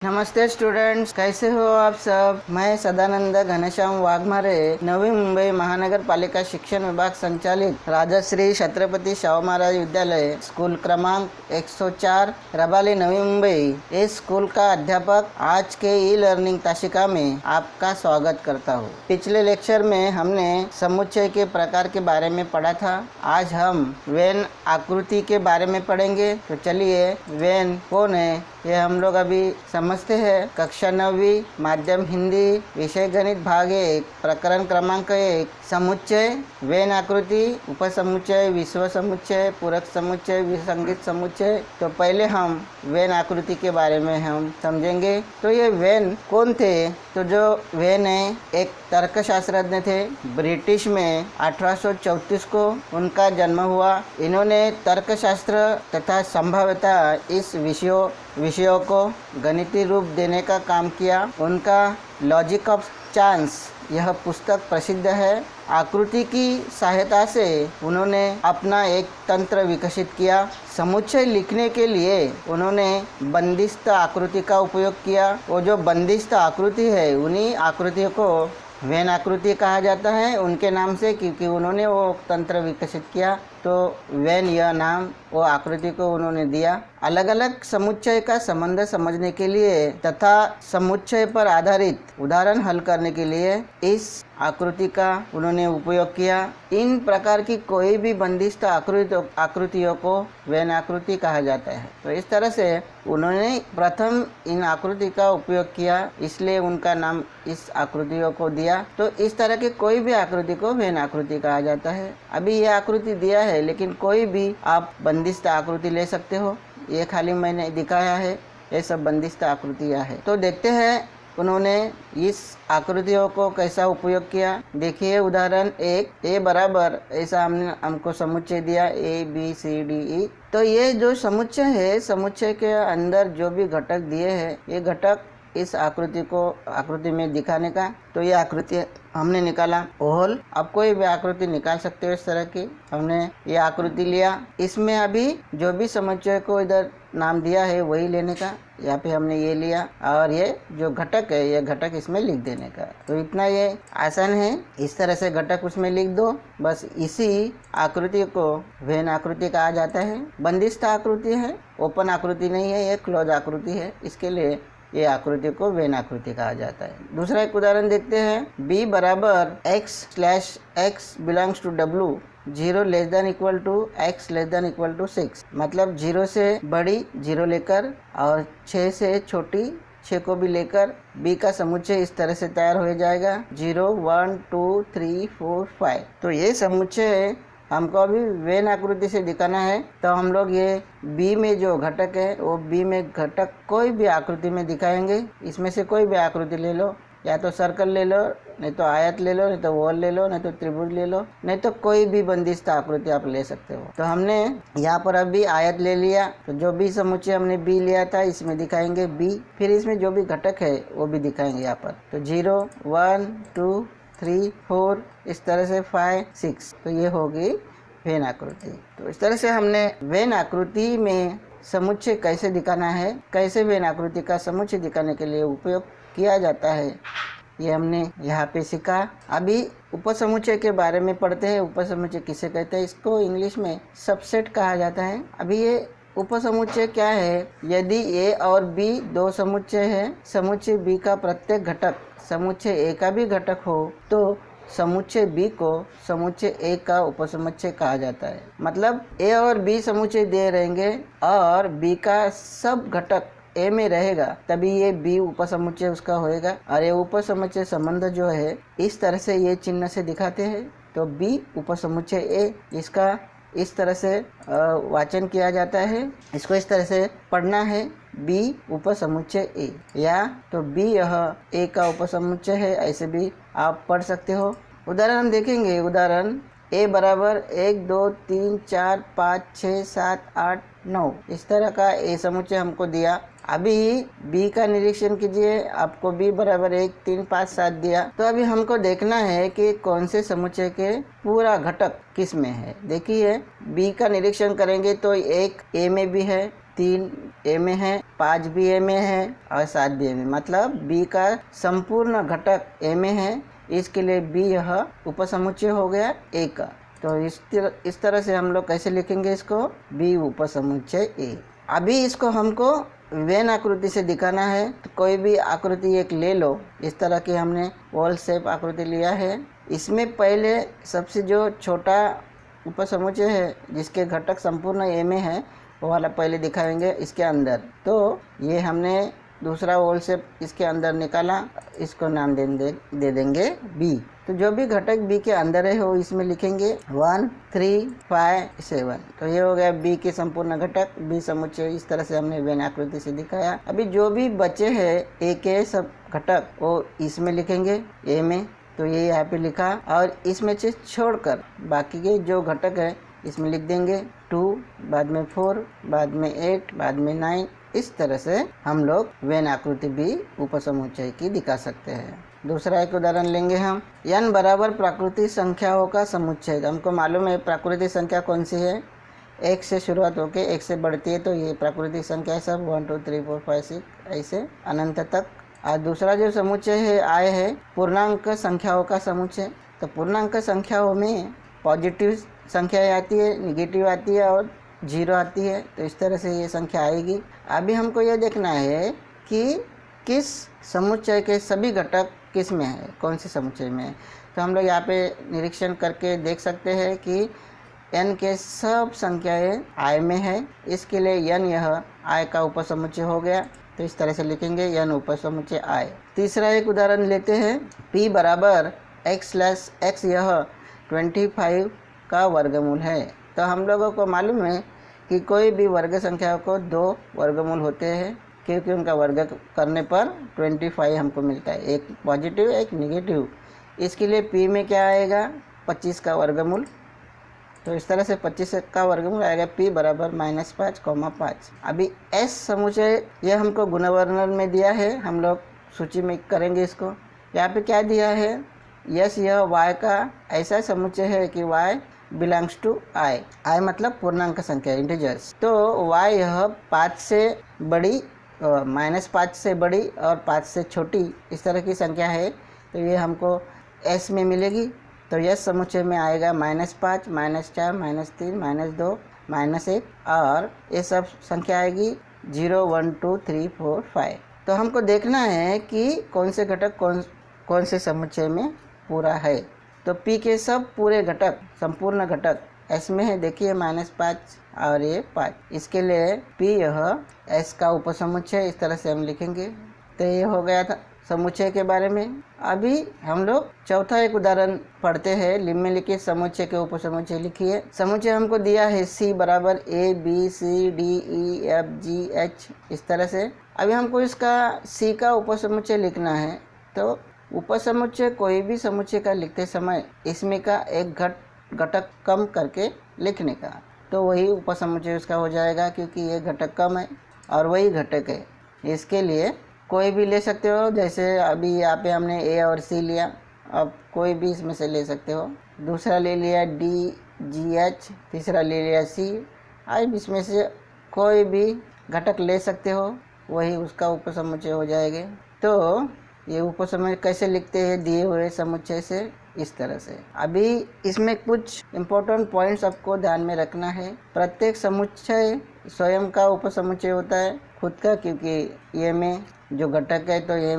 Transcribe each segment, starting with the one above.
नमस्ते स्टूडेंट्स, कैसे हो आप सब। मैं सदानंद घनश्याम वाघमारे, नवी मुंबई महानगर पालिका शिक्षण विभाग संचालित राजश्री छत्रपति शाहू महाराज विद्यालय स्कूल क्रमांक 104 रबाली नवी मुंबई इस स्कूल का अध्यापक आज के ई लर्निंग ताशिका में आपका स्वागत करता हूँ। पिछले लेक्चर में हमने समुच्चय के प्रकार के बारे में पढ़ा था। आज हम वेन आकृति के बारे में पढ़ेंगे। तो चलिए, वेन कौन है ये हम लोग अभी समझते हैं। कक्षा 9वीं, माध्यम हिंदी, विषय गणित भाग 1, प्रकरण क्रमांक 1, समुच्चय, वेन आकृति, उपसमुच्चय, विश्व समुच्चय, पूरक समुच्चय, विसंगत समुच्चय। तो पहले हम वेन आकृति के बारे में हम समझेंगे। तो ये वेन कौन थे? तो जो वेन है एक तर्कशास्त्रज्ञ थे। ब्रिटिश में 1834 को उनका जन्म हुआ। इन्होंने तर्कशास्त्र तथा संभाव्यता इस विषयों को गणितीय रूप देने का काम किया। उनका लॉजिक ऑफ चांस यह पुस्तक प्रसिद्ध है। आकृति की सहायता से उन्होंने अपना एक तंत्र विकसित किया। समुच्चय लिखने के लिए उन्होंने बंदिस्त आकृति का उपयोग किया। वो जो बंदिस्त आकृति है, उन्हीं आकृतियों को वेन आकृति कहा जाता है उनके नाम से, क्योंकि उन्होंने वो तंत्र विकसित किया। तो वेन यह नाम वो आकृति को उन्होंने दिया। अलग अलग समुच्चय का संबंध समझने के लिए तथा समुच्चय पर आधारित उदाहरण हल करने के लिए इस आकृति का उन्होंने उपयोग किया। इन प्रकार की कोई भी बंदिस्त आकृतियों को वेन आकृति कहा जाता है। तो इस तरह से उन्होंने प्रथम इन आकृति का उपयोग किया, इसलिए उनका नाम इस आकृतियों को दिया। तो इस तरह के कोई भी आकृति को वेन आकृति कहा जाता है। अभी ये आकृति दिया है, लेकिन कोई भी आप बंदिस्त आकृति ले सकते हो। ये खाली मैंने दिखाया है, ये सब बंदिस्त आकृतियाँ है। तो देखते हैं उन्होंने इस आकृतियों को कैसा उपयोग किया। देखिए उदाहरण 1, ए बराबर, ऐसा हमको समुच्चय दिया ABCDE। तो ये जो समुच्चय है, समुच्चय के अंदर जो भी घटक दिए हैं, ये घटक इस आकृति में दिखाने का। तो ये आकृति हमने निकाला ओहल। अब कोई भी आकृति निकाल सकते हो इस तरह की। हमने ये आकृति लिया, इसमें अभी जो भी समुच्चय को इधर नाम दिया है वही लेने का। यहाँ पे हमने ये लिया और ये जो घटक है, ये घटक इसमें लिख देने का। तो इतना ये आसान है। इस तरह से घटक उसमें लिख दो। बस इसी आकृति को वेन आकृति कहा जाता है। बंदिस्त आकृति है, ओपन आकृति नहीं है, ये क्लोज आकृति है। इसके लिए ये आकृति को वेन आकृति कहा जाता है। दूसरा एक उदाहरण देखते हैं। B बराबर x/x belongs to W, 0 less than equal to x less than equal to 6। मतलब 0 से बड़ी 0 लेकर और 6 से छोटी 6 को भी लेकर B का समुच्चय इस तरह से तैयार हो जाएगा। 0 1 2 3 4 5। तो ये समुच्चय हमको अभी वेन आकृति से दिखाना है। तो हम लोग ये B में जो घटक है, वो B में घटक कोई भी आकृति में दिखाएंगे। इसमें से कोई भी आकृति ले लो, या तो सर्कल ले लो, नहीं तो आयत ले लो, नहीं तो वॉल ले लो, नहीं तो त्रिभुज ले लो, नहीं तो कोई भी बंदिस्त आकृति आप ले सकते हो। तो हमने यहाँ पर अभी आयत ले लिया। तो जो भी समुच्चय हमने B लिया था, इसमें दिखाएंगे B। फिर इसमें जो भी घटक है वो भी दिखाएंगे यहाँ पर। तो 0 1 2 3 4, इस तरह से 5 6। तो ये होगी वेन आकृति। तो इस तरह से हमने वेन आकृति में समुच्चय कैसे दिखाना है, कैसे वेन आकृति का समुच्चय दिखाने के लिए उपयोग किया जाता है, ये हमने यहाँ पे सीखा। अभी उपसमुच्चय के बारे में पढ़ते हैं। उपसमुच्चय किसे कहते हैं? इसको इंग्लिश में सबसेट कहा जाता है। अभी ये उपसमुच्चय क्या है? यदि A और B दो समुच्चय है, समुच्चय B का प्रत्येक घटक समुच्चय A का भी घटक हो, तो समुच्चय B को समुच्चय A का उपसमुच्चय कहा जाता है। मतलब A और B समुच्चय दे रहेंगे और B का सब घटक A में रहेगा, तभी ये B उपसमुच्चय उसका होएगा। और ये उपसमुच्चय संबंध जो है, इस तरह से ये चिन्ह से दिखाते हैं। तो B उपसमुच्चय A, इसका इस तरह से वाचन किया जाता है। इसको इस तरह से पढ़ना है, B उपसमुच्चय A, या तो B यह A का उपसमुच्चय है, ऐसे भी आप पढ़ सकते हो। उदाहरण हम देखेंगे। उदाहरण A बराबर 1 2 3 4 5 6 7 8 9, इस तरह का A समुच्चय हमको दिया। अभी B का निरीक्षण कीजिए। आपको B बराबर 1 3 5 7 दिया। तो अभी हमको देखना है कि कौन से समुच्चय के पूरा घटक किस में है। देखिए B का निरीक्षण करेंगे तो 1 A में भी है, 3 ए में है, 5 भी ए में है और 7 भी ए में, मतलब बी का संपूर्ण घटक ए में है, इसके लिए बी यह उपसमुच्चय हो गया ए का। तो इस तरह से हम लोग कैसे लिखेंगे इसको, बी उपसमुच्चय ए। अभी इसको हमको वेन आकृति से दिखाना है, तो कोई भी आकृति एक ले लो। इस तरह की हमने वॉल शेप आकृति लिया है। इसमें पहले सबसे जो छोटा उपसमुच्चय है जिसके घटक संपूर्ण ए में है वो वाला पहले दिखाएंगे इसके अंदर। तो ये हमने दूसरा वॉल शेप इसके अंदर निकाला, इसको नाम दे देंगे बी। तो जो भी घटक बी के अंदर है वो इसमें लिखेंगे 1 3 5 7। तो ये हो गया बी के संपूर्ण घटक, बी समुच्चय। इस तरह से हमने वेन आकृति से दिखाया। अभी जो भी बचे हैं ए के सब घटक वो इसमें लिखेंगे ए में। तो ये यहाँ पे लिखा, और इसमें से छोड़कर बाकी के जो घटक है इसमें लिख देंगे 2, बाद में 4, बाद में 8, बाद में 9। इस तरह से हम लोग वेन आकृति भी उपसमुच्चय की दिखा सकते हैं। दूसरा एक उदाहरण लेंगे हम, n बराबर प्राकृतिक संख्याओं का समुच्चय। हमको मालूम है प्राकृतिक संख्या कौन सी है, 1 से शुरुआत होके 1 से बढ़ती है, तो ये प्राकृतिक संख्या है सब, 1 2 3 4 5 6 ऐसे अनंत तक। और दूसरा जो समुच्चय है आय है पूर्णांक संख्याओं का समुच्चय। तो पूर्णांक संख्याओं में पॉजिटिव संख्या आती है, निगेटिव आती है और 0 आती है। तो इस तरह से ये संख्या आएगी। अभी हमको ये देखना है कि किस समुच्चय के सभी घटक किस में है, कौन से समुच्चय में है। तो हम लोग यहाँ पे निरीक्षण करके देख सकते हैं कि n के सब संख्याएं आय में है, इसके लिए n यह आय का उपसमुच्चय हो गया। तो इस तरह से लिखेंगे n उपसमुच्चय आय। तीसरा एक उदाहरण लेते हैं, p बराबर x/x यह 25 का वर्गमूल है। तो हम लोगों को मालूम है कि कोई भी वर्ग संख्या को 2 वर्गमूल होते हैं, क्योंकि उनका वर्ग करने पर 25 हमको मिलता है, एक पॉजिटिव एक निगेटिव। इसके लिए p में क्या आएगा, 25 का वर्गमूल। तो इस तरह से 25 का वर्गमूल आएगा p बराबर -5,5। अभी s समुच्चय यह हमको गुणवर्णन में दिया है, हम लोग सूची में करेंगे इसको। यहाँ पे क्या दिया है, यस यह y का ऐसा समुच्चय है कि y बिलोंग्स टू i मतलब पूर्णांक संख्या इंटीजर्स। तो y यह 5 से बड़ी, -5 से बड़ी और 5 से छोटी इस तरह की संख्या है। तो ये हमको s में मिलेगी। तो यस समुच्चय में आएगा -5, -4, -3, -2, -1 और ये सब संख्या आएगी 0 1 2 3 4 5। तो हमको देखना है कि कौन से घटक कौन से समुच्चय में पूरा है। तो p के सब पूरे घटक संपूर्ण घटक s में है, देखिए -5 और ये 5। इसके लिए p यह s का उपसमुच्चय, इस तरह से हम लिखेंगे। तो ये हो गया था समुच्चय के बारे में। अभी हम लोग चौथा एक उदाहरण पढ़ते हैं, निम्नलिखित समुच्चय के उपसमुच्चय लिखिए। समुच्चय हमको दिया है c बराबर a b c d e f g h इस तरह से। अभी हमको इसका c का उपसमुच्चय लिखना है। तो उपसमुच्चय कोई भी समुच्चय का लिखते समय इसमें का एक घटक कम करके लिखने का, तो वही उपसमुच्चय उसका हो जाएगा, क्योंकि ये घटक कम है और वही घटक है। इसके लिए कोई भी ले सकते हो, जैसे अभी यहाँ पे हमने a और c लिया, अब कोई भी इसमें से ले सकते हो। दूसरा ले लिया d g h, तीसरा ले लिया c। अब इसमें से कोई भी घटक ले सकते हो, वही उसका उपसमुच्चय हो जाएगा। तो ये उपसमुच्चय कैसे लिखते हैं दिए हुए समुच्चय से, इस तरह से। अभी इसमें कुछ इम्पोर्टेंट पॉइंट्स आपको ध्यान में रखना है। प्रत्येक समुच्चय स्वयं का उपसमुच्चय होता है खुद का, क्योंकि ये में जो घटक है तो ये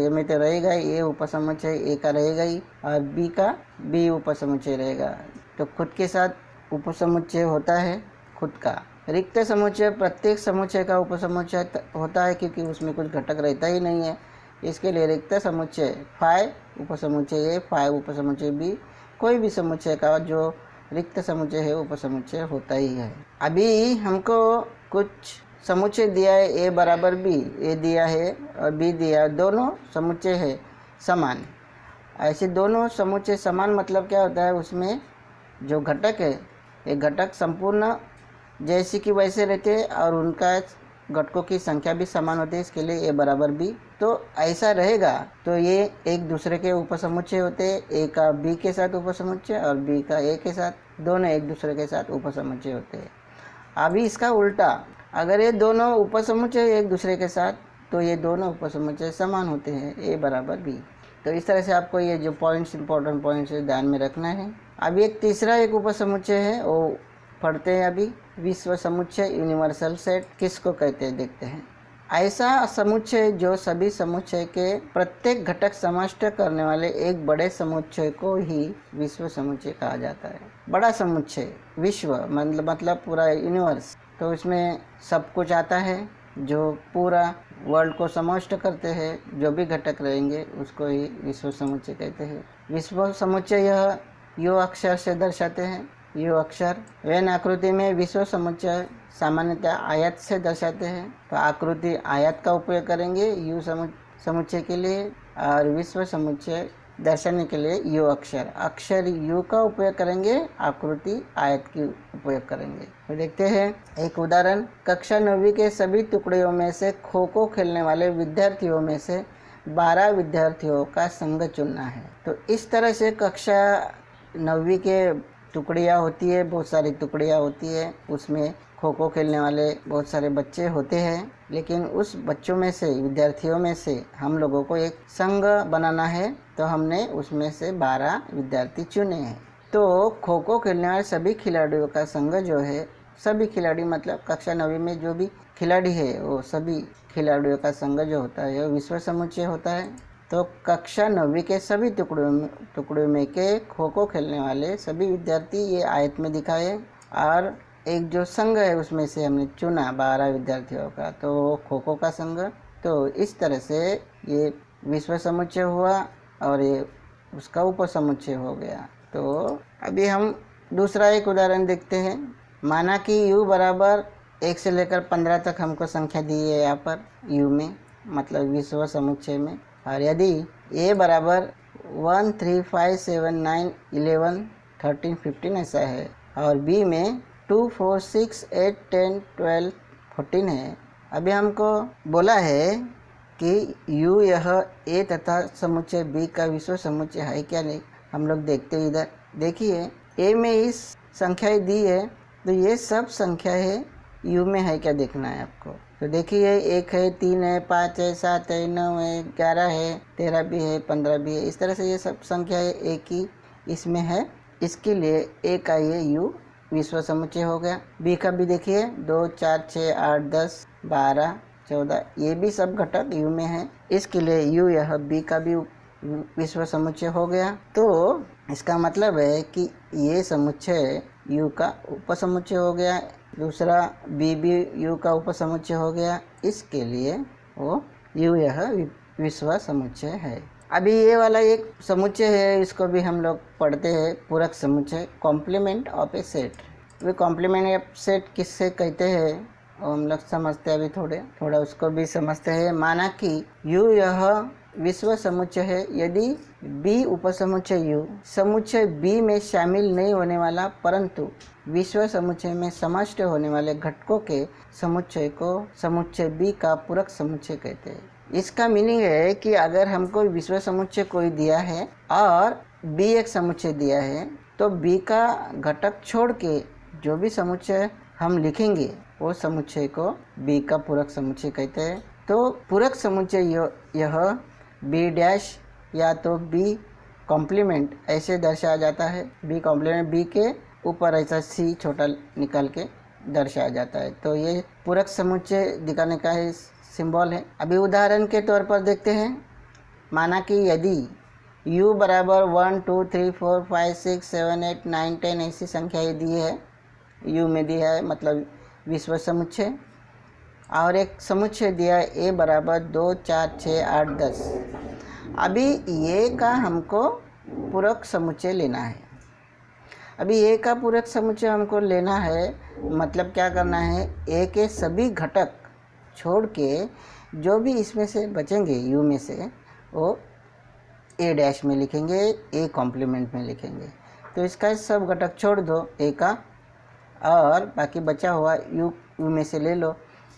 में तो रहेगा, ये उपसमुच्चय ए का रहेगा ही, और बी का बी उपसमुच्चय रहेगा। तो खुद के साथ उपसमुच्चय होता है खुद का। रिक्त समुच्चय प्रत्येक समुच्चय का उपसमुच्चय होता है, क्योंकि उसमें कुछ घटक रहता ही नहीं है। इसके लिए रिक्त समुच्चय फाइ उपसमुच्चय ए, फाइ उपसमुच्चय बी, कोई भी समुच्चय का जो रिक्त समुच्चय है उपसमुच्चय होता ही है। अभी हमको कुछ समुच्चय दिया है ए बराबर बी, ए दिया है और बी दिया है, दोनों समुच्चय है समान। ऐसे दोनों समुच्चय समान मतलब क्या होता है, उसमें जो घटक है ये घटक संपूर्ण जैसे कि वैसे रहते हैं और उनका घटकों की संख्या भी समान होती है, इसके लिए ए बराबर बी। तो ऐसा रहेगा तो ये एक दूसरे के उपसमुच्चय होते हैं, ए का बी के साथ उपसमुच्चय और बी का ए के साथ, दोनों एक दूसरे के साथ उपसमुच्चय होते हैं। अभी इसका उल्टा, अगर ये दोनों उपसमुच्चय एक दूसरे के साथ, तो ये दोनों उपसमुच्चय समान होते हैं, ए बराबर बी। तो इस तरह से आपको ये जो पॉइंट्स, इंपॉर्टेंट पॉइंट्स है, ध्यान में रखना है। अभी एक तीसरा एक उपसमुच्चय है, वो पढ़ते हैं अभी। विश्व समुच्चय, यूनिवर्सल सेट किसको कहते हैं देखते हैं। ऐसा समुच्चय जो सभी समुच्चय के प्रत्येक घटक समष्ट करने वाले एक बड़े समुच्चय को ही विश्व समुच्चय कहा जाता है। बड़ा समुच्चय, विश्व मतलब पूरा यूनिवर्स, तो इसमें सब कुछ आता है जो पूरा वर्ल्ड को समष्ट करते हैं। जो भी घटक रहेंगे उसको ही विश्व समुच्चय कहते हैं। विश्व समुच्चय यह यू अक्षर से दर्शाते हैं। यू अक्षर वेन आकृति में विश्व समुच्चय सामान्यतः आयत से दर्शाते हैं, तो आकृति आयत का उपयोग करेंगे यू समुच्चय के लिए, और विश्व समुच्चय दर्शाने के लिए यू अक्षर यू का उपयोग करेंगे, आकृति आयत की उपयोग करेंगे। तो देखते हैं एक उदाहरण। कक्षा 9वीं के सभी टुकड़ियों में से खो खो खेलने वाले विद्यार्थियों में से 12 विद्यार्थियों का संघ चुनना है। तो इस तरह से कक्षा 9वीं के टुकड़ियाँ होती है, बहुत सारी टुकड़ियाँ होती है, उसमें खो खो खेलने वाले बहुत सारे बच्चे होते हैं, लेकिन उस बच्चों में से, विद्यार्थियों में से हम लोगों को एक संघ बनाना है, तो हमने उसमें से 12 विद्यार्थी चुने हैं। तो खो खो खेलने वाले सभी खिलाड़ियों का संघ जो है, सभी खिलाड़ी मतलब कक्षा 9वीं में जो भी खिलाड़ी है वो सभी खिलाड़ियों का संघ जो होता है वो विश्व समुच्चय होता है। तो कक्षा 9वीं के सभी टुकड़ों में के खो खो खेलने वाले सभी विद्यार्थी ये आयत में दिखाए, और एक जो संघ है उसमें से हमने चुना 12 विद्यार्थियों का, तो खो खो का संघ। तो इस तरह से ये विश्व समुच्चय हुआ और ये उसका उपसमुच्चय हो गया। तो अभी हम दूसरा एक उदाहरण देखते हैं। माना कि u बराबर 1 से लेकर 15 तक हमको संख्या दी है यहाँ पर u में, मतलब विश्व समुच्चय में, और यदि a बराबर 1 3 5 7 9 11 13 15 ऐसा है, और b में 2 4 6 8 10 12 14 है। अभी हमको बोला है कि u यह a तथा समुच्चय b का विश्व समुच्चय है क्या नहीं। हम लोग देखते हैं, इधर देखिए a में इस संख्याएं दी है, तो ये सब संख्या है u में है क्या देखना है आपको। तो देखिए 1 है, 3 है, 5 है, 7 है, 9 है, 11 है, 13 भी है, 15 भी है। इस तरह से ये सब संख्या है एक ही इसमें है, इसके लिए a का ये u विश्व समुच्चय हो गया। b का भी देखिए 2 4 6 8 10 12 14, ये भी सब घटक u में है, इसके लिए u यह b का भी विश्व समुच्चय हो गया। तो इसका मतलब है कि ये समुच्चय u का उपसमुच्चय हो गया, दूसरा b भी u का उपसमुच्चय हो गया, इसके लिए वो u यह विश्व समुच्चय है। अभी ये वाला एक समुच्चय है, इसको भी हम लोग पढ़ते हैं, पूरक समुच्चय, कॉम्प्लीमेंट ऑफ ए सेट। वे कॉम्प्लीमेंट ऑफ सेट किससे कहते हैं वो हम लोग समझते हैं, अभी थोड़ा उसको भी समझते हैं। माना कि u यह विश्व समुच्चय है यदि b उपसमुच्चय u समुच्चय b में शामिल नहीं होने वाला परंतु विश्व समुच्चय में समष्ट होने वाले घटकों के समुच्चय को समुच्चय b का पूरक समुच्चय कहते हैं। इसका मीनिंग है कि अगर हमको विश्व समुच्चय कोई दिया है और b एक समुच्चय दिया है, तो b का घटक छोड़ के जो भी समुच्चय हम लिखेंगे वो समुच्चय को b का पूरक समुच्चय कहते हैं। तो पूरक समुच्चय यह b डैश या तो b कॉम्प्लीमेंट ऐसे दर्शाया जाता है, b कॉम्प्लीमेंट b के ऊपर ऐसा c छोटा निकाल के दर्शाया जाता है। तो ये पूरक समुच्चय दिखाने का ही सिंबल है। अभी उदाहरण के तौर पर देखते हैं। माना कि यदि u बराबर 1 2 3 4 5 6 7 8 9 10 ऐसी संख्याएँ दी है, u में दिया है मतलब विश्व समुच्चय, और एक समुच्चय दिया है a बराबर 2 4 6 8 10। अभी ये का हमको पूरक समुच्चय लेना है। अभी ए का पूरक समुच्चय हमको लेना है, मतलब क्या करना है, ए के सभी घटक छोड़ के जो भी इसमें से बचेंगे u में से वो ए डैश में लिखेंगे, ए कॉम्प्लीमेंट में लिखेंगे। तो इसका सब घटक छोड़ दो ए का, और बाकी बचा हुआ u में से ले लो।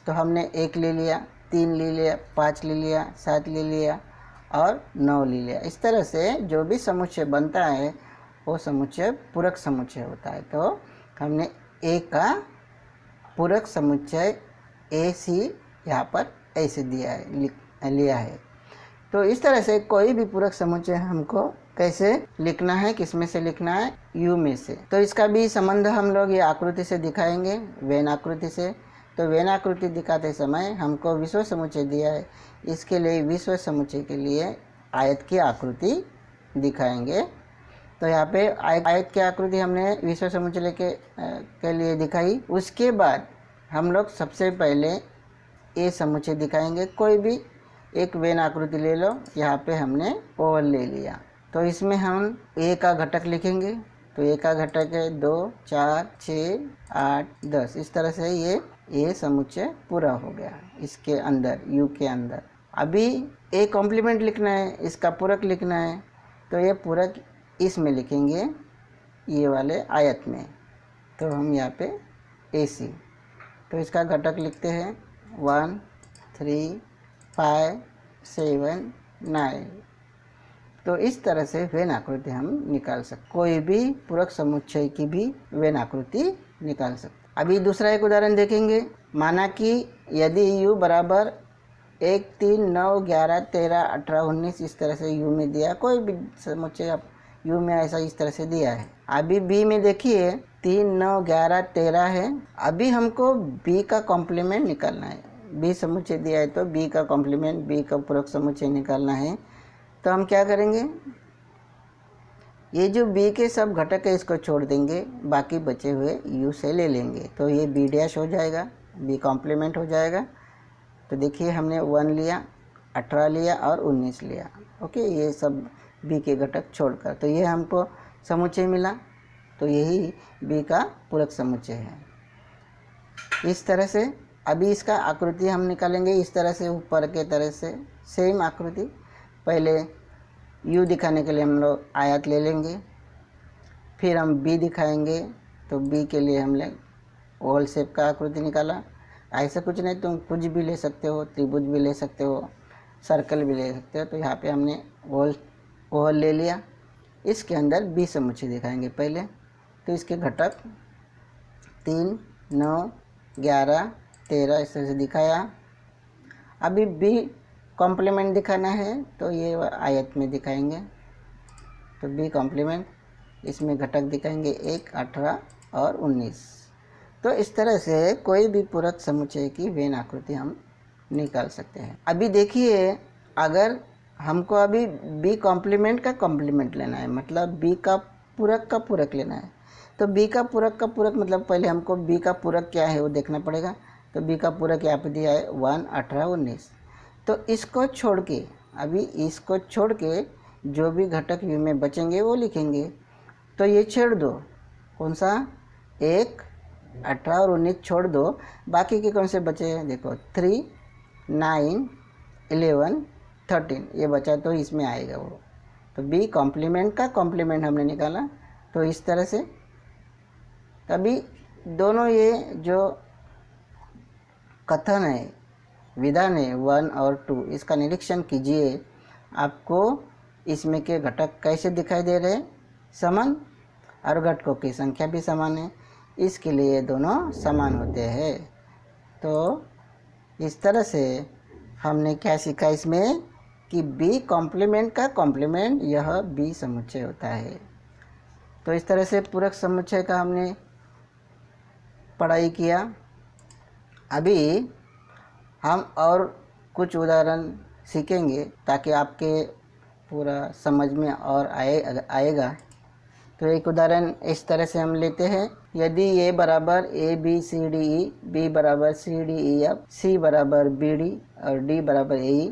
तो हमने 1 ले लिया, 3 ले लिया, 5 ले लिया, 7 ले लिया और 9 ले लिया। इस तरह से जो भी समुच्चय बनता है वो समुच्चय पूरक समुच्चय होता है। तो हमने ए का पूरक समुच्चय ए सी यहाँ पर ऐसे दिया है, लिया है। तो इस तरह से कोई भी पूरक समुच्चय हमको कैसे लिखना है, किस में से लिखना है, यू में से। तो इसका भी संबंध हम लोग ये आकृति से दिखाएंगे, वेन आकृति से। तो वेन आकृति दिखाते समय हमको विश्व समुच्चय दिया है, इसके लिए विश्व समुच्चय के लिए आयत की आकृति दिखाएंगे। तो यहाँ पे आयत की आकृति हमने विश्व समुच्चय के लिए दिखाई। उसके बाद हम लोग सबसे पहले ए समुच्चय दिखाएंगे। कोई भी एक वेन आकृति ले लो, यहाँ पे हमने ओवल ले लिया। तो इसमें हम ए का घटक लिखेंगे। तो ए का घटक है 2, 4, 6, 8, 10। इस तरह से ये ए समुच्चय पूरा हो गया इसके अंदर, यू के अंदर। अभी ए कॉम्प्लीमेंट लिखना है, इसका पूरक लिखना है। तो ये पूरक इसमें लिखेंगे, ये वाले आयत में। तो हम यहाँ पे ए सी, तो इसका घटक लिखते हैं 1, 3, 5, 7, 9। तो इस तरह से वेन आकृति हम निकाल सकते, कोई भी पूरक समुच्चय की भी वेन आकृति निकाल सकते। अभी दूसरा एक उदाहरण देखेंगे। माना कि यदि u बराबर 1, 3, 9, 11, 13, 18, 19 इस तरह से u में दिया, कोई भी समुच्चय u में ऐसा इस तरह से दिया है। अभी b में देखिए 3, 9, 11, 13 है। अभी हमको b का कॉम्प्लीमेंट निकालना है। b समुच्चय दिया है तो b का कॉम्प्लीमेंट, b का पूरक समुच्चय निकालना है। तो हम क्या करेंगे, ये जो b के सब घटक है इसको छोड़ देंगे, बाकी बचे हुए u से ले लेंगे। तो ये b डैश हो जाएगा, b कॉम्प्लीमेंट हो जाएगा। तो देखिए हमने 1 लिया, 18 लिया और 19 लिया। ओके, ये सब b के घटक छोड़कर, तो ये हमको समुच्चय मिला। तो यही b का पूरक समुच्चय है। इस तरह से अभी इसका आकृति हम निकालेंगे, इस तरह से ऊपर के तरह से सेम आकृति। पहले u दिखाने के लिए हम लोग आयत ले लेंगे, फिर हम b दिखाएंगे। तो b के लिए हमने ओवल शेप का आकृति निकाला। ऐसा कुछ नहीं, तुम कुछ भी ले सकते हो, त्रिभुज भी ले सकते हो, सर्कल भी ले सकते हो। तो यहाँ पे हमने ओवल ले लिया। इसके अंदर b समुच्चय दिखाएंगे पहले। तो इसके घटक 3, 9, 11, 13 इस तरह से दिखाया। अभी b कॉम्प्लीमेंट दिखाना है तो ये आयत में दिखाएंगे। तो b कॉम्प्लीमेंट, इसमें घटक दिखाएंगे 1, 18 और 19। तो इस तरह से कोई भी पूरक समुच्चय की वेन आकृति हम निकाल सकते हैं। अभी देखिए, अगर हमको अभी b कॉम्प्लीमेंट का कॉम्प्लीमेंट लेना है, मतलब b का पूरक लेना है। तो b का पूरक मतलब पहले हमको b का पूरक क्या है वो देखना पड़ेगा। तो b का पूरक यहाँ पे दिया है 1, 18, 19। तो इसको छोड़ के, अभी इसको छोड़ के जो भी घटक u में बचेंगे वो लिखेंगे। तो ये छोड़ दो, कौन सा, 1, 18 और 19 छोड़ दो। बाकी के कौन से बचे हैं, देखो 3, 9, 11, 13 ये बचा, तो इसमें आएगा वो। तो b कॉम्प्लीमेंट का कॉम्प्लीमेंट हमने निकाला। तो इस तरह से तभी दोनों ये जो कथन है, विधान है 1 और 2, इसका निरीक्षण कीजिए। आपको इसमें के घटक कैसे दिखाई दे रहे हैं, समान, और घटकों की संख्या भी समान है। इसके लिए दोनों समान होते हैं। तो इस तरह से हमने क्या सीखा इसमें कि b कॉम्प्लीमेंट का कॉम्प्लीमेंट यह b समुच्चय होता है। तो इस तरह से पूरक समुच्चय का हमने पढ़ाई किया। अभी हम और कुछ उदाहरण सीखेंगे ताकि आपके पूरा समझ में और आएगा। तो एक उदाहरण इस तरह से हम लेते हैं। यदि a बराबर ABCDE, B बराबर CDEF, C बराबर BD और D बराबर AE,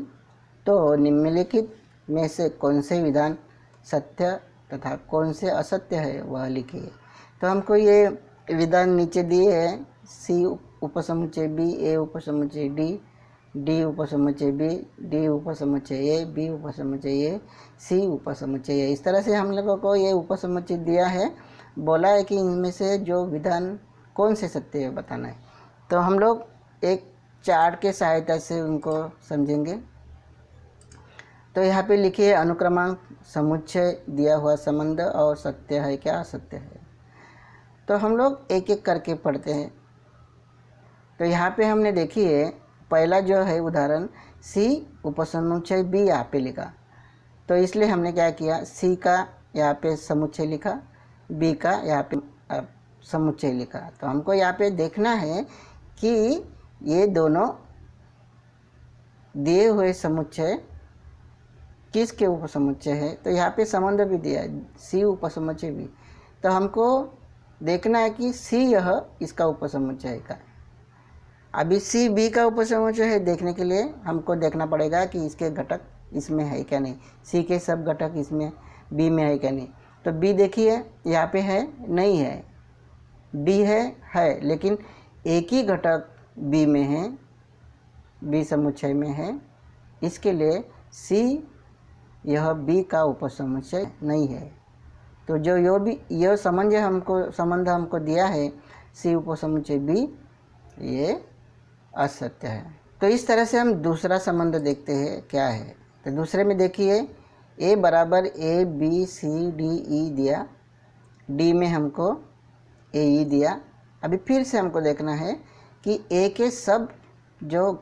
तो निम्नलिखित में से कौन से विधान सत्य तथा कौन से असत्य है वह लिखिए। तो हमको ये विधान नीचे दिए हैं, C उपसमुच्चय B, A उपसमुच्चय D, D उपसमुच्चय B, D उपसमुच्चय A, B उपसमुच्चय A, C उपसमुच्चय A। इस तरह से हम लोगों को ये उपसमुच्चय दिया है, बोला है कि इनमें से जो विधान कौन से सत्य है बताना है। तो हम लोग एक चार्ट के सहायता से उनको समझेंगे। तो यहाँ पे लिखिए अनुक्रमांक, समुच्चय, दिया हुआ संबंध और सत्य है क्या असत्य है। तो हम लोग एक एक करके पढ़ते हैं। तो यहाँ पे हमने देखिए पहला जो है उदाहरण सी उपसमुच्चय बी यहाँ पे लिखा, तो इसलिए हमने क्या किया, सी का यहाँ पे समुच्चय लिखा, बी का यहाँ पे समुच्चय लिखा। तो हमको यहाँ पे देखना है कि ये दोनों दिए हुए समुच्चय किसके उपसमुच्चय है। तो यहाँ पे संबंध भी दिया है सी उपसमुच्चय बी, तो हमको देखना है कि सी यह इसका उपसमुच्चय है का। अभी सी बी का उपसमुच्चय है, देखने के लिए हमको देखना पड़ेगा कि इसके घटक इसमें है क्या नहीं, सी के सब घटक इसमें बी में है क्या नहीं। तो बी देखिए यहाँ पे है नहीं है, डी है लेकिन एक ही घटक बी में है, बी समुच्चय में है, इसके लिए सी यह बी का उपसमुच्चय नहीं है। तो जो यह संबंध हमको दिया है सी उपसमुच्चय बी, ये असत्य है। तो इस तरह से हम दूसरा संबंध देखते हैं क्या है। तो दूसरे में देखिए ए बराबर A B C D E दिया, डी में हमको ए ई दिया। अभी फिर से हमको देखना है कि ए के सब जो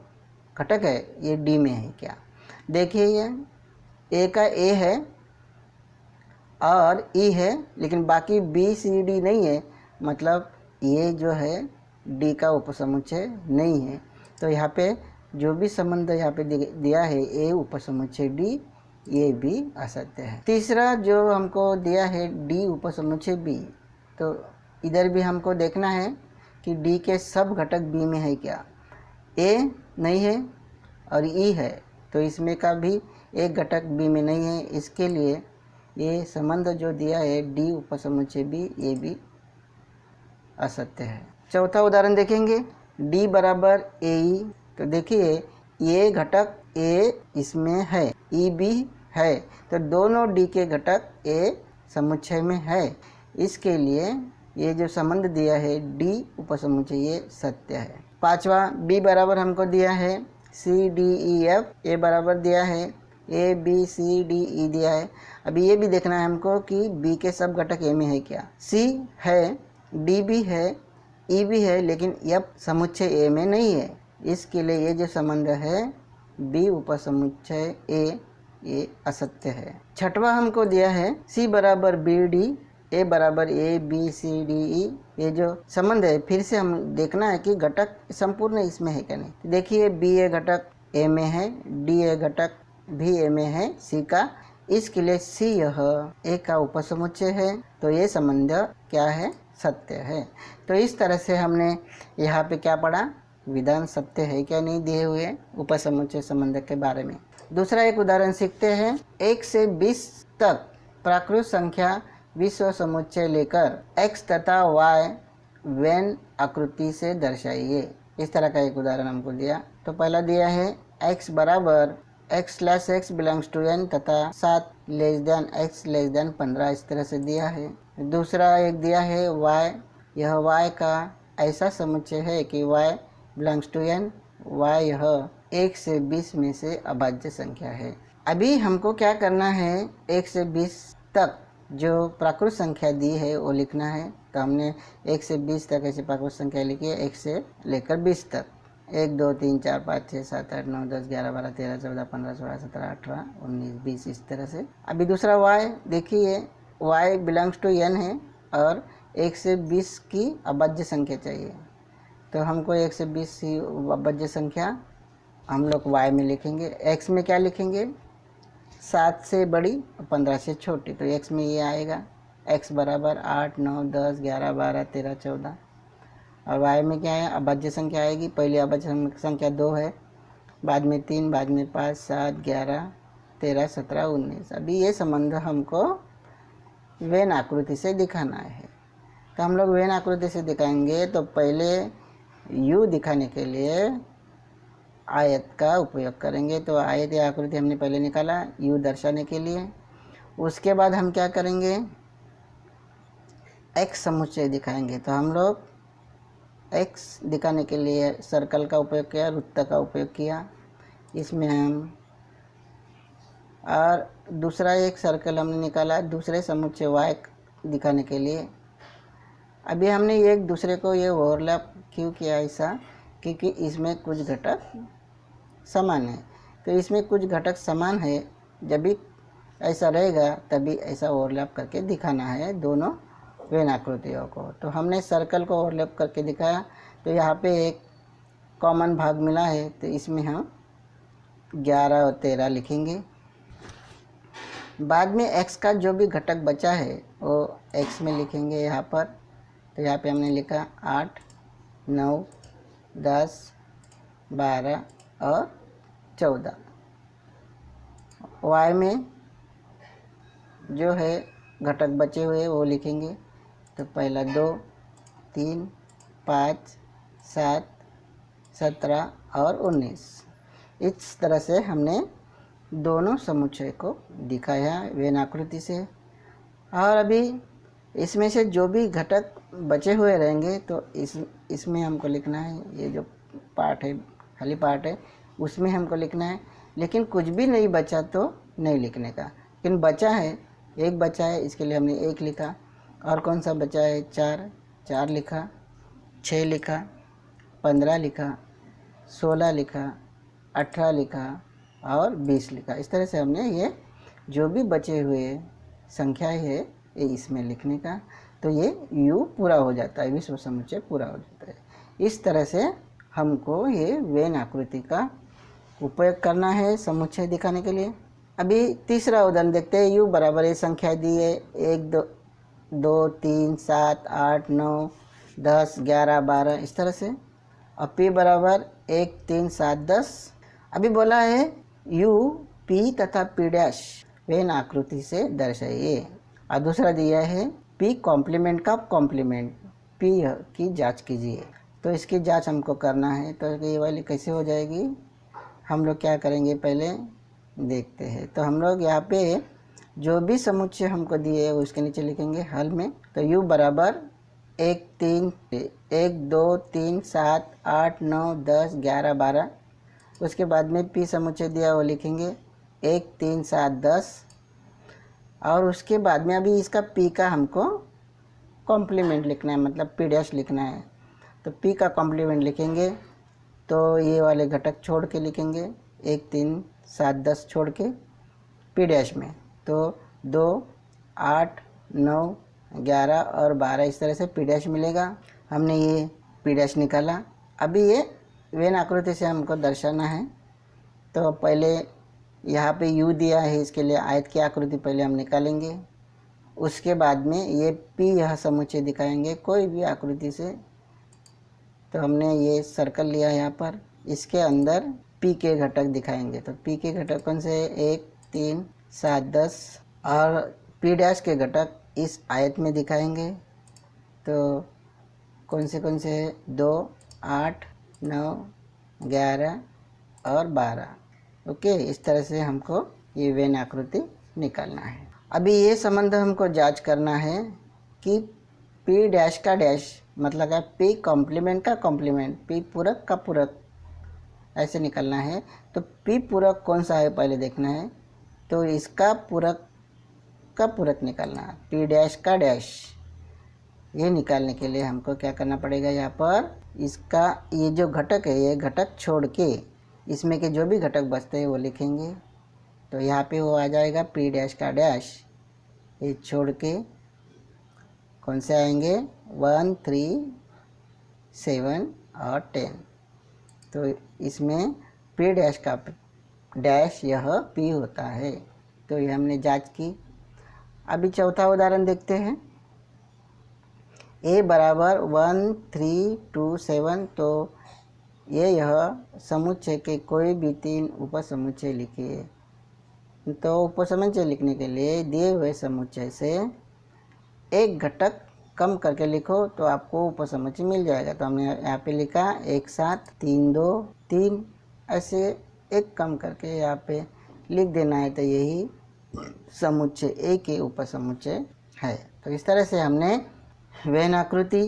घटक है ये डी में है क्या। देखिए ये ए का ए है और ई है, लेकिन बाकी बी सी डी नहीं है, मतलब ये जो है डी का उपसमुच्चय नहीं है। तो यहाँ पे जो भी संबंध यहाँ पे दिया है ए उपसमुच्चय डी, ये भी असत्य है। तीसरा जो हमको दिया है डी उपसमुच्चय बी, तो इधर भी हमको देखना है कि डी के सब घटक बी में है क्या। ए नहीं है और ई है, तो इसमें का भी एक घटक बी में नहीं है, इसके लिए ये संबंध जो दिया है डी उपसमुच्चय बी, ये भी असत्य है। चौथा उदाहरण देखेंगे डी बराबर ए ई। तो देखिए ये घटक ए इसमें है, ई भी है, तो दोनों डी के घटक ए समुच्चय में है, इसके लिए ये जो संबंध दिया है डी उपसमुच्चय, ये सत्य है। पांचवा बी बराबर हमको दिया है सी डी ई एफ, ए बराबर दिया है A B C D E दिया है। अभी ये भी देखना है हमको कि बी के सब घटक ए में है क्या। सी है, डी भी है, ई भी है, लेकिन एफ समुच्चय ए में नहीं है, इसके लिए ये जो संबंध है बी उपसमुच्चय ए, ये असत्य है। छठवां हमको दिया है सी बराबर बी डी, ए बराबर A B C D E. ये जो संबंध है फिर से हम देखना है कि घटक संपूर्ण इसमें है क्या नहीं। देखिए बी ए घटक ए में है, डी ए घटक भी ए में है सी का, इसके लिए सी यह ए का उपसमुच्चय है, तो ये संबंध क्या है, सत्य है। तो इस तरह से हमने यहाँ पे क्या पढ़ा, विधान सत्य है क्या नहीं दिए हुए उपसमुच्चय संबंध के बारे में। दूसरा एक उदाहरण सीखते हैं। 1 से 20 तक प्राकृत संख्या विश्व समुच्चय लेकर x तथा y वेन आकृति से दर्शाइए। इस तरह का एक उदाहरण हमको दिया। तो पहला दिया है x बराबर x/x बिलोंग्स टू n तथा 7 less than x less then 15, इस तरह से दिया है। दूसरा एक दिया है y, यह y का ऐसा समुच्चय है कि y belongs to n, y यह 1 से 20 में से अभाज्य संख्या है। अभी हमको क्या करना है, 1 से 20 तक जो प्राकृत संख्या दी है वो लिखना है। तो हमने 1 से 20 तक ऐसे प्राकृत संख्या लिखी है, 1 से लेकर 20 तक। 1 2 3 4 5 6 7 8 9 10 11 12 13 14 15 16 17 18 19 20, इस तरह से। अभी दूसरा y देखिए, y बिलोंग्स टू n है और 1 से 20 की अभाज्य संख्या चाहिए। तो हमको 1 से 20 की अभाज्य संख्या हम लोग y में लिखेंगे। x में क्या लिखेंगे, 7 से बड़ी और 15 से छोटी, तो x में ये आएगा x बराबर 8 9 10 11 12 13 14। और y में क्या है, अभाज्य संख्या आएगी। पहली अभाज्य संख्या 2 है, बाद में 3, बाद में 5 7 11 13 17 19। अभी ये संबंध हमको वेन आकृति से दिखाना है। तो हम लोग वेन आकृति से दिखाएंगे। तो पहले u दिखाने के लिए आयत का उपयोग करेंगे। तो आयत या आकृति हमने पहले निकाला u दर्शाने के लिए। उसके बाद हम क्या करेंगे, x समुच्चय दिखाएंगे। तो हम लोग x दिखाने के लिए सर्कल का उपयोग किया, वृत्त का उपयोग किया इसमें हम, और दूसरा एक सर्कल हमने निकाला दूसरे समुच्चय y दिखाने के लिए। अभी हमने एक दूसरे को ये ओवरलैप क्यों किया ऐसा, क्योंकि इसमें कुछ घटक समान है। तो इसमें कुछ घटक समान है, जब भी ऐसा रहेगा तभी ऐसा ओवरलैप करके दिखाना है दोनों वेन आकृतियों को। तो हमने सर्कल को ओवरलैप करके दिखाया, तो यहाँ पे एक कॉमन भाग मिला है, तो इसमें हम 11 और 13 लिखेंगे। बाद में x का जो भी घटक बचा है वो x में लिखेंगे यहाँ पर। तो यहाँ पे हमने लिखा 8, 9, 10, 12 और 14। y में जो है घटक बचे हुए वो लिखेंगे। तो पहला 2, 3, 5, 7, 17 और 19। इस तरह से हमने दोनों समुच्चय को दिखाया वेन आकृति से। और अभी इसमें से जो भी घटक बचे हुए रहेंगे तो इसमें हमको लिखना है, ये जो पार्ट है, खाली पार्ट है, उसमें हमको लिखना है। लेकिन कुछ भी नहीं बचा तो नहीं लिखने का, लेकिन बचा है, एक बचा है, इसके लिए हमने 1 लिखा। और कौन सा बचा है? 4 लिखा, 6 लिखा, 15 लिखा, 16 लिखा, 18 लिखा और 20 लिखा। इस तरह से हमने ये जो भी बचे हुए संख्याएं है ये इसमें लिखने का। तो ये U पूरा हो जाता है, विश्व समुच्चय पूरा हो जाता है। इस तरह से हमको ये वेन आकृति का उपयोग करना है समुच्चय दिखाने के लिए। अभी तीसरा उदाहरण देखते हैं। U बराबर ये संख्या दी है 1, 2, 3, 7, 8, 9, 10, 11, 12 इस तरह से। और P बराबर 1, 3, 7, 10। अभी बोला है U P तथा P डैश वेन आकृति से दर्शाइए। और दूसरा दिया है P कॉम्प्लीमेंट का कॉम्प्लीमेंट P की जांच कीजिए। तो इसकी जांच हमको करना है। तो ये वाली कैसे हो जाएगी, हम लोग क्या करेंगे पहले देखते हैं। तो हम लोग यहाँ पे जो भी समुच्चय हमको दिए उसके नीचे लिखेंगे हल में। तो U बराबर 1, 2, 3, 7, 8, 9, 10, 11, 12। उसके बाद में P समुच्चय दिया वो लिखेंगे 1, 3, 7, 10। और उसके बाद में अभी इसका P का हमको कॉम्प्लीमेंट लिखना है, मतलब P डैश लिखना है। तो P का कॉम्प्लीमेंट लिखेंगे तो ये वाले घटक छोड़ के लिखेंगे 1, 3, 7, 10 छोड़ के P डैश में। तो 2, 8, 9, 11 और 12 इस तरह से P डैश मिलेगा। हमने ये P डैश निकाला। अभी ये वेन आकृति से हमको दर्शाना है। तो पहले यहाँ पे U दिया है, इसके लिए आयत की आकृति पहले हम निकालेंगे। उसके बाद में ये P यह समुच्चय दिखाएंगे कोई भी आकृति से। तो हमने ये सर्कल लिया यहाँ पर, इसके अंदर P के घटक दिखाएंगे। तो P के घटक कौन से? 1, 3, 7, 10 और P डैश के घटक इस आयत में दिखाएंगे। तो कौन से 2, 8, 9, 11 और 12। ओके, इस तरह से हमको ये वेन आकृति निकालना है। अभी ये संबंध हमको जांच करना है कि P डैश का डैश मतलब है P कॉम्प्लीमेंट का कॉम्प्लीमेंट, P पूरक का पूरक, ऐसे निकालना है। तो P पूरक कौन सा है पहले देखना है। तो इसका पूरक का पूरक निकालना है, P डैश का डैश। ये निकालने के लिए हमको क्या करना पड़ेगा, यहाँ पर इसका ये जो घटक है ये घटक छोड़ के इसमें के जो भी घटक बचते हैं वो लिखेंगे। तो यहाँ पे वो आ जाएगा P डैश का डैश, ये छोड़ के कौन से आएंगे 1, 3, 7 और 10। तो इसमें P डैश का डैश यह P होता है। तो ये हमने जांच की। अभी चौथा उदाहरण देखते हैं। A बराबर 1, 3, 2, 7। तो यह समुच्चय के कोई भी 3 उपसमुच्चय लिखिए। तो उपसमुच्चय लिखने के लिए दिए हुए समुच्चय से एक घटक कम करके लिखो तो आपको उपसमुच्चय मिल जाएगा। तो हमने यहाँ पे लिखा 1, 7, 3, 2, 3, ऐसे एक कम करके यहाँ पे लिख देना है। तो यही समुच्चय A के उपसमुच्चय है। तो इस तरह से हमने वेन आकृति,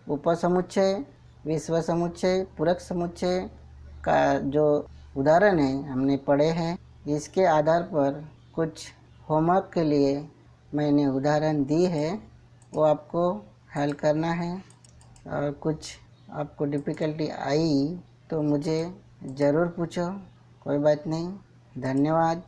उपसमुच्चय, विश्व समुच्चय, पूरक समुच्चय का जो उदाहरण है हमने पढ़े हैं। इसके आधार पर कुछ होमवर्क के लिए मैंने उदाहरण दी है, वो आपको हल करना है। और कुछ आपको डिफ़िकल्टी आई तो मुझे ज़रूर पूछो, कोई बात नहीं। धन्यवाद।